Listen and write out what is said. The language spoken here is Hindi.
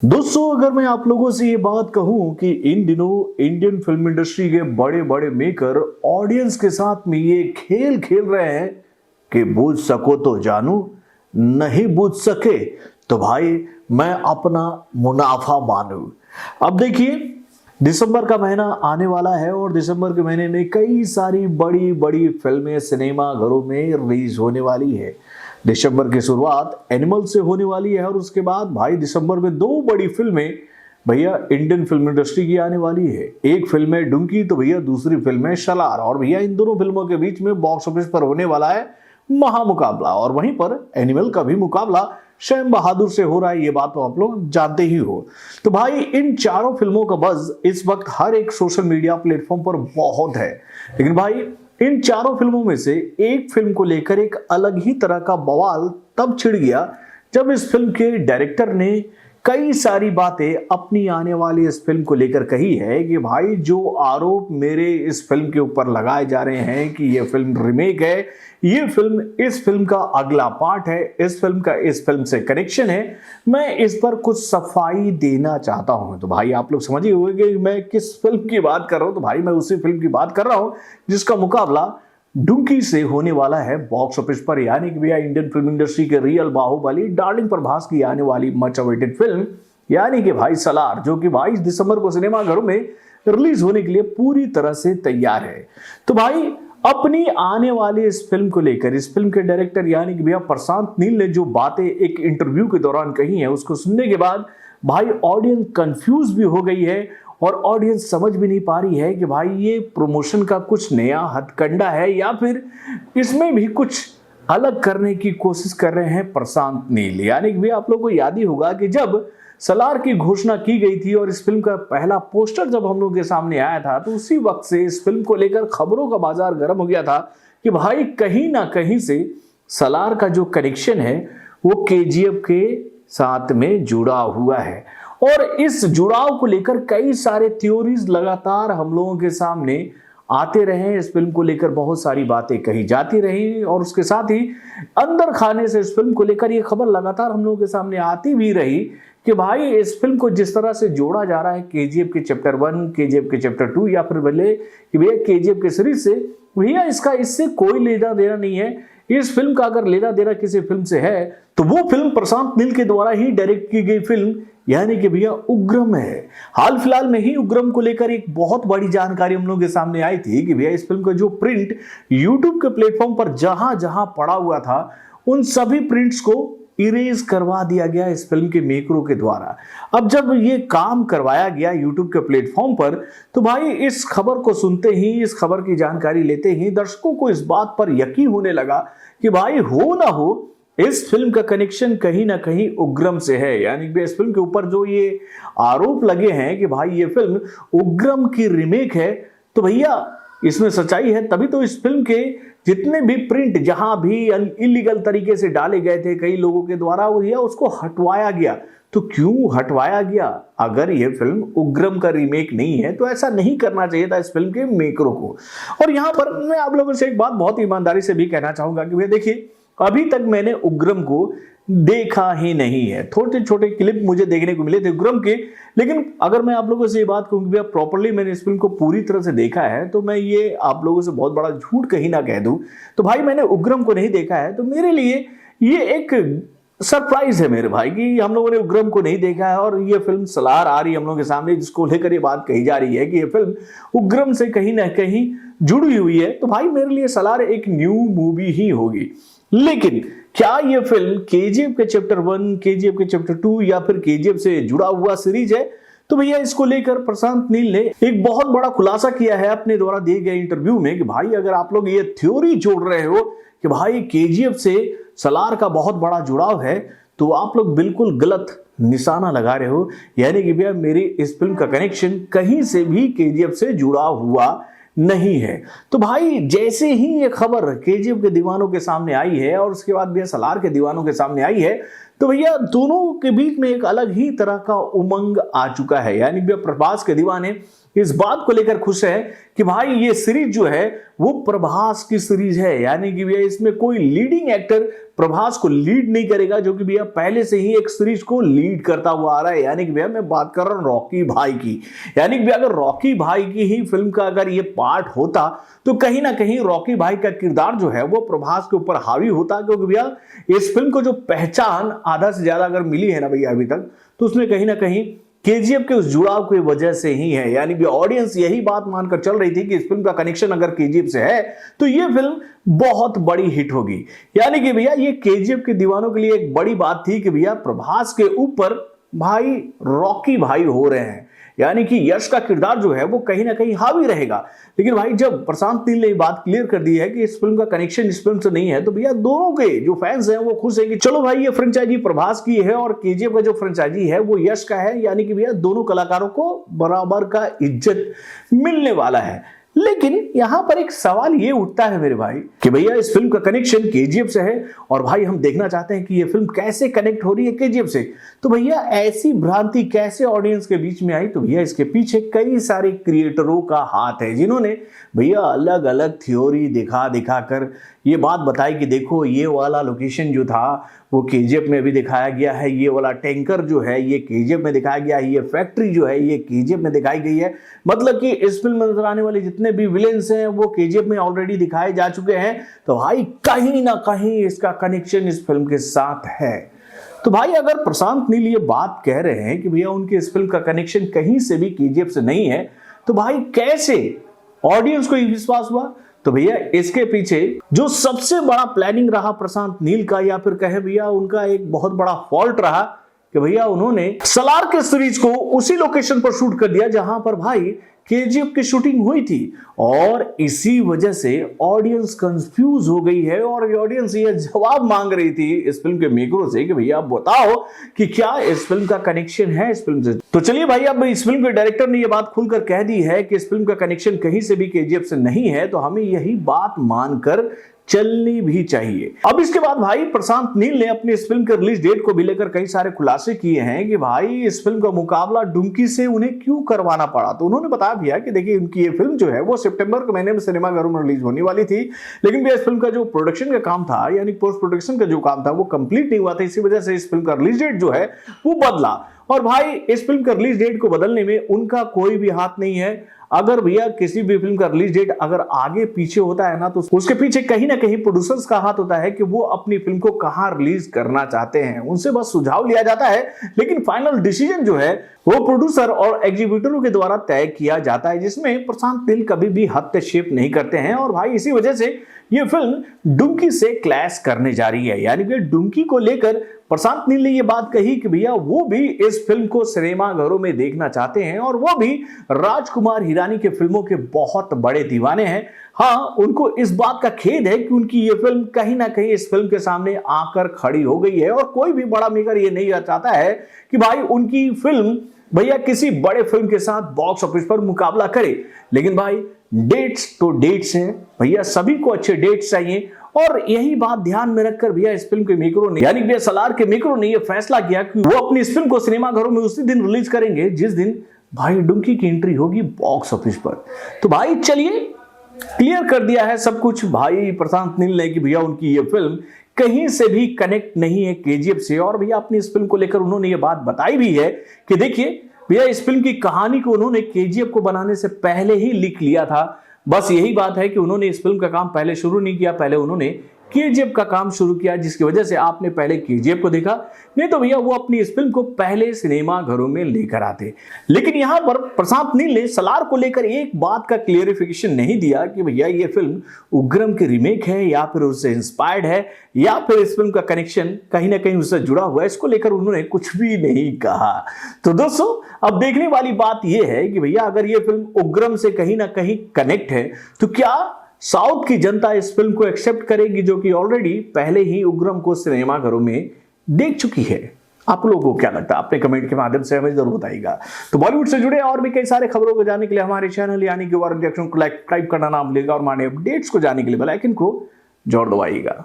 दोस्तों, अगर मैं आप लोगों से ये बात कहूं कि इन दिनों इंडियन फिल्म इंडस्ट्री के बड़े बड़े मेकर ऑडियंस के साथ में ये खेल खेल रहे हैं कि बूझ सको तो जानू, नहीं बूझ सके तो भाई मैं अपना मुनाफा मानू। अब देखिए, दिसंबर का महीना आने वाला है और दिसंबर के महीने में कई सारी बड़ी बड़ी फिल्में सिनेमा घरों में रिलीज होने वाली है। दिसंबर की शुरुआत एनिमल से होने वाली है और उसके बाद भाई दिसंबर में दो बड़ी फिल्में भैया इंडियन फिल्म इंडस्ट्री की आने वाली है। एक फिल्म है डुंकी, तो भैया दूसरी फिल्म है सलार। और भैया इन दोनों फिल्मों के बीच में बॉक्स ऑफिस पर होने वाला है महामुकाबला, और वहीं पर एनिमल का भी मुकाबला शैम बहादुर से हो रहा है। ये बात तो आप लोग जानते ही हो। तो भाई इन चारों फिल्मों का बज़ इस वक्त हर एक सोशल मीडिया प्लेटफॉर्म पर बहुत है, लेकिन भाई इन चारों फिल्मों में से एक फिल्म को लेकर एक अलग ही तरह का बवाल तब छिड़ गया जब इस फिल्म के डायरेक्टर ने कई सारी बातें अपनी आने वाली इस फिल्म को लेकर कही है कि भाई जो आरोप मेरे इस फिल्म के ऊपर लगाए जा रहे हैं कि ये फिल्म रिमेक है, ये फिल्म इस फिल्म का अगला पार्ट है, इस फिल्म का इस फिल्म से कनेक्शन है, मैं इस पर कुछ सफाई देना चाहता हूं। तो भाई आप लोग समझ ही होंगे कि मैं किस फिल्म की बात कर रहा हूं। तो भाई मैं उसी फिल्म की बात कर रहा हूं जिसका मुकाबला डुंकी से होने वाला है बॉक्स ऑफिस पर, यानी कि भैया इंडियन फिल्म इंडस्ट्री के रियल बाहुबली डार्लिंग प्रभास की आने वाली मच अवेटेड फिल्म यानी कि भाई सलार, जो कि 22 दिसंबर को सिनेमाघरों में रिलीज होने के लिए पूरी तरह से तैयार है। तो भाई अपनी आने वाली इस फिल्म को लेकर इस फिल्म के डायरेक्टर यानी कि भैया प्रशांत नील ने जो बातें एक इंटरव्यू के दौरान कही है, उसको सुनने के बाद भाई ऑडियंस कंफ्यूज भी हो गई है और ऑडियंस समझ भी नहीं पा रही है कि भाई ये प्रमोशन का कुछ नया हथकंडा है या फिर इसमें भी कुछ अलग करने की कोशिश कर रहे हैं प्रशांत नील। यानी कि आप लोगों को याद ही होगा कि जब सलार की घोषणा की गई थी और इस फिल्म का पहला पोस्टर जब हम लोग के सामने आया था, तो उसी वक्त से इस फिल्म को लेकर खबरों का बाजार गर्म हो गया था कि भाई कहीं ना कहीं से सलार का जो कनेक्शन है वो केजीएफ के साथ में जुड़ा हुआ है। और इस जुड़ाव को लेकर कई सारे थ्योरीज लगातार हम लोगों के सामने आते रहे, इस फिल्म को लेकर बहुत सारी बातें कही जाती रही और उसके साथ ही अंदर खाने से इस फिल्म को लेकर ये खबर लगातार हम लोगों के सामने आती भी रही कि भाई इस फिल्म को जिस तरह से जोड़ा जा रहा है केजीएफ के चैप्टर 1, केजीएफ के चैप्टर 2 या फिर भले कि भैया केजीएफ के सीरीज से, भैया इसका इससे कोई लेना देना नहीं है। इस फिल्म का अगर लेना देना किसी फिल्म से है तो वो फिल्म प्रशांत नील के द्वारा ही डायरेक्ट की गई फिल्म यानी कि भैया उग्रम है। हाल फिलहाल में ही उग्रम को लेकर एक बहुत बड़ी जानकारी हम लोगों के सामने आई थी कि भैया इस फिल्म का जो प्रिंट यूट्यूब के प्लेटफॉर्म पर जहां जहां पड़ा हुआ था उन सभी प्रिंट्स को इरेज करवा दिया गया इस फिल्म के मेकरों के द्वारा। अब जब ये काम करवाया गया यूट्यूब के प्लेटफॉर्म पर, तो भाई इस खबर को सुनते ही, इस खबर की जानकारी लेते ही दर्शकों को इस बात पर यकीन होने लगा कि भाई हो ना हो इस फिल्म का कनेक्शन कहीं ना कहीं उग्रम से है। यानी कि इस फिल्म के ऊपर जो ये आरोप लगे हैं कि भाई ये फिल्म उग्रम की रिमेक है, तो भैया इसमें सच्चाई है। तभी तो इस फिल्म के जितने भी प्रिंट जहां भी इलीगल तरीके से डाले गए थे कई लोगों के द्वारा, भैया उसको हटवाया गया। तो क्यों हटवाया गया? अगर ये फिल्म उग्रम का रीमेक नहीं है तो ऐसा नहीं करना चाहिए था इस फिल्म के मेकरों को। और यहां पर मैं आप लोगों से एक बात बहुत ईमानदारी से भी कहना चाहूंगा कि भैया देखिए, अभी तक मैंने उग्रम को देखा ही नहीं है। छोटे छोटे क्लिप मुझे देखने को मिले थे उग्रम के, लेकिन अगर मैं आप लोगों से ये बात कहूं कि भैया प्रॉपर्ली मैंने इस फिल्म को पूरी तरह से देखा है, तो मैं ये आप लोगों से बहुत बड़ा झूठ कहीं ना कह दूं। तो भाई मैंने उग्रम को नहीं देखा है, तो मेरे लिए ये एक सरप्राइज है मेरे भाई कि हम लोगों ने उग्रम को नहीं देखा है और ये फिल्म सलार आ रही है हम लोगों के सामने, जिसको लेकर ये बात कही जा रही है कि ये फिल्म उग्रम से कहीं ना कहीं जुड़ी हुई है। तो भाई मेरे लिए सलार एक न्यू मूवी ही होगी। लेकिन क्या ये फिल्म केजीएफ के चैप्टर 1, केजीएफ के चैप्टर 2 या फिर केजीएफ से जुड़ा हुआ सीरीज है? तो भैया इसको लेकर प्रशांत नील ने एक बहुत बड़ा खुलासा किया है अपने द्वारा दिए गए इंटरव्यू में कि भाई अगर आप लोग ये थ्योरी जोड़ रहे हो कि भाई केजीएफ से सलार का बहुत बड़ा जुड़ाव है, तो आप लोग बिल्कुल गलत निशाना लगा रहे हो। यानी कि भैया मेरी इस फिल्म का कनेक्शन कहीं से भी केजीएफ से जुड़ा हुआ नहीं है। तो भाई जैसे ही ये खबर केजीएफ के दीवानों के सामने आई है और उसके बाद भी सलार के दीवानों के सामने आई है, तो भैया दोनों के बीच में एक अलग ही तरह का उमंग आ चुका है। यानी भैया प्रभास के दीवाने इस बात को लेकर खुश है कि भाई ये सीरीज जो है वो प्रभास की सीरीज है। यानी कि भैया इसमें कोई लीडिंग एक्टर प्रभास को लीड नहीं करेगा, जो कि भैया पहले से ही एक सीरीज को लीड करता हुआ आ रहा है। यानी कि भैया मैं बात कर रहा हूं रॉकी भाई की। यानी कि भैया अगर रॉकी भाई की ही फिल्म का अगर ये पार्ट होता तो कहीं ना कहीं रॉकी भाई का किरदार जो है वो प्रभास के ऊपर हावी होता, क्योंकि भैया इस फिल्म को जो पहचान आधा से ज्यादा अगर मिली है ना भैया अभी तक, तो उसमें कहीं ना कहीं केजीएफ के उस जुड़ाव की वजह से ही है। यानी कि ऑडियंस यही बात मानकर चल रही थी कि इस फिल्म का कनेक्शन अगर केजीएफ से है तो ये फिल्म बहुत बड़ी हिट होगी। यानी कि भैया ये केजीएफ के दीवानों के लिए एक बड़ी बात थी कि भैया प्रभास के ऊपर भाई रॉकी भाई हो रहे हैं, यानी कि यश का किरदार जो है वो कहीं ना कहीं हावी रहेगा। लेकिन भाई जब प्रशांत नील ने बात क्लियर कर दी है कि इस फिल्म का कनेक्शन इस फिल्म से नहीं है, तो भैया दोनों के जो फैंस हैं वो खुश हैं कि चलो भाई ये फ्रेंचाइजी प्रभास की है और केजीएफ का जो फ्रेंचाइजी है वो यश का है। यानी कि भैया दोनों कलाकारों को बराबर का इज्जत मिलने वाला है। लेकिन यहां पर एक सवाल ये उठता है मेरे भाई कि भैया इस फिल्म का कनेक्शन केजीएफ से है और भाई हम देखना चाहते हैं कि ये फिल्म कैसे कनेक्ट हो रही है केजीएफ से। तो भैया ऐसी भ्रांति कैसे ऑडियंस के बीच में आई? तो भैया इसके पीछे कई सारे क्रिएटरों का हाथ है, जिन्होंने भैया अलग अलग थ्योरी दिखा कर ये बात बताई कि देखो ये वाला लोकेशन जो था वो केजीएफ में भी दिखाया गया है, ये वाला टैंकर जो है ये केजीएफ में दिखाया गया है, ये फैक्ट्री जो है ये केजीएफ में दिखाई गई है। मतलब कि इस फिल्म में नजर आने वाले जितने भी विलेंस हैं वो केजीएफ में ऑलरेडी दिखाए जा चुके हैं। तो भाई कहीं ना कहीं इसका कनेक्शन इस फिल्म के साथ है। तो भाई अगर प्रशांत नील ये बात कह रहे हैं कि भैया उनके इस फिल्म का कनेक्शन कहीं से भी केजीएफ से नहीं है, तो भाई कैसे ऑडियंस को ये विश्वास हुआ? तो भैया इसके पीछे जो सबसे बड़ा प्लानिंग रहा प्रशांत नील का, या फिर कहे भैया उनका एक बहुत बड़ा फॉल्ट रहा कि भैया उन्होंने सलार के सीरीज को उसी लोकेशन पर शूट कर दिया जहां पर भाई केजीएफ की शूटिंग हुई थी, और इसी वजह से ऑडियंस कंफ्यूज हो गई है और ऑडियंस ये जवाब मांग रही थी इस फिल्म के मेकरों से कि भैया बताओ कि क्या इस फिल्म का कनेक्शन है इस फिल्म से। तो चलिए भाई अब इस फिल्म के डायरेक्टर ने ये बात खुलकर कह दी है कि इस फिल्म का कनेक्शन कहीं से भी केजीएफ से नहीं है, तो हमें यही बात मानकर चलनी भी चाहिए। अब इसके बाद भाई प्रशांत नील ने अपनी इस फिल्म के रिलीज डेट को भी लेकर कई सारे खुलासे किए हैं कि भाई इस फिल्म का मुकाबला डुंकी से उन्हें क्यों करवाना पड़ा। तो उन्होंने बताया भैया कि देखिए उनकी ये फिल्म जो है वो सितंबर के महीने में सिनेमाघरों में रिलीज होने वाली थी, लेकिन भैया इस फिल्म का जो प्रोडक्शन का काम था यानी पोस्ट प्रोडक्शन का जो काम था वो कंप्लीट नहीं हुआ था। इसी वजह से इस फिल्म का रिलीज डेट जो है वो बदला, और भाई इस फिल्म का रिलीज डेट को बदलने में उनका कोई भी हाथ नहीं है। अगर भैया किसी भी फिल्म का रिलीज डेट अगर आगे पीछे होता है ना, तो उसके पीछे कहीं ना कहीं प्रोड्यूसर्स का हाथ होता है कि वो अपनी फिल्म को कहां रिलीज करना चाहते हैं। उनसे बस सुझाव लिया जाता है, लेकिन फाइनल डिसीजन जो है वो प्रोड्यूसर और एग्जीक्यूटिवों के द्वारा तय किया जाता है, जिसमें प्रशांत नील कभी भी हस्तक्षेप नहीं करते हैं। और भाई इसी वजह से ये फिल्म डुंकी से क्लैश करने जा रही है। यानी कि डुंकी को लेकर प्रशांत नील ने ये बात कही कि भैया वो भी इस फिल्म को सिनेमाघरों में देखना चाहते हैं, और वो भी राजकुमार हिरानी के फिल्मों के बहुत बड़े दीवाने हैं। हाँ, उनको इस बात का खेद है कि उनकी ये फिल्म कहीं ना कहीं इस फिल्म के सामने आकर खड़ी हो गई है, और कोई भी बड़ा मेकर ये नहीं चाहता है कि भाई उनकी फिल्म भैया किसी बड़े फिल्म के साथ बॉक्स ऑफिस पर मुकाबला करे। लेकिन भाई डेट्स तो डेट्स हैं भैया, सभी को अच्छे डेट्स चाहिए, और यही बात ध्यान में रखकर भैया इस फिल्म के मेकरों ने यानी भैया सलार के मेकरों ने यह फैसला किया कि वो अपनी इस फिल्म को सिनेमाघरों में उसी दिन रिलीज करेंगे जिस दिन भाई डुंकी की एंट्री होगी बॉक्स ऑफिस पर। तो भाई चलिए क्लियर कर दिया है सब कुछ भाई प्रशांत नील ने कि भैया उनकी ये फिल्म कहीं से भी कनेक्ट नहीं है केजीएफ से, और भैया अपनी इस फिल्म को लेकर उन्होंने ये बात बताई भी है कि देखिए भैया इस फिल्म की कहानी को उन्होंने केजीएफ को बनाने से पहले ही लिख लिया था। बस यही बात है कि उन्होंने इस फिल्म का काम पहले शुरू नहीं किया, पहले उन्होंने केजीएफ का काम शुरू किया, जिसकी वजह से आपने पहले केजीएफ को देखा, नहीं तो भैया वो अपनी इस फिल्म को पहले सिनेमा घरों में लेकर आते। लेकिन यहां पर प्रशांत नील ने सलार को लेकर एक बात का क्लियरिफिकेशन नहीं दिया कि भैया ये फिल्म उग्रम की रीमेक है या फिर उससे इंस्पायर्ड है या फिर इस फिल्म का कनेक्शन कहीं ना कहीं उससे जुड़ा हुआ है। इसको लेकर उन्होंने कुछ भी नहीं कहा। तो दोस्तों अब देखने वाली बात यह है कि भैया अगर ये फिल्म उग्रम से कहीं ना कहीं कनेक्ट है तो क्या साउथ की जनता इस फिल्म को एक्सेप्ट करेगी, जो कि ऑलरेडी पहले ही उग्रम को सिनेमाघरों में देख चुकी है। आप लोगों को क्या लगता है? अपने कमेंट के माध्यम से हमें जरूर बताइएगा। तो बॉलीवुड से जुड़े और भी कई सारे खबरों को जानने के लिए हमारे चैनल यानी कि वार रिएक्शन को लाइक करना ना भूलिएगा, और हमारे अपडेट्स को जानने के लिए बेल आइकन को जोर दबाइएगा।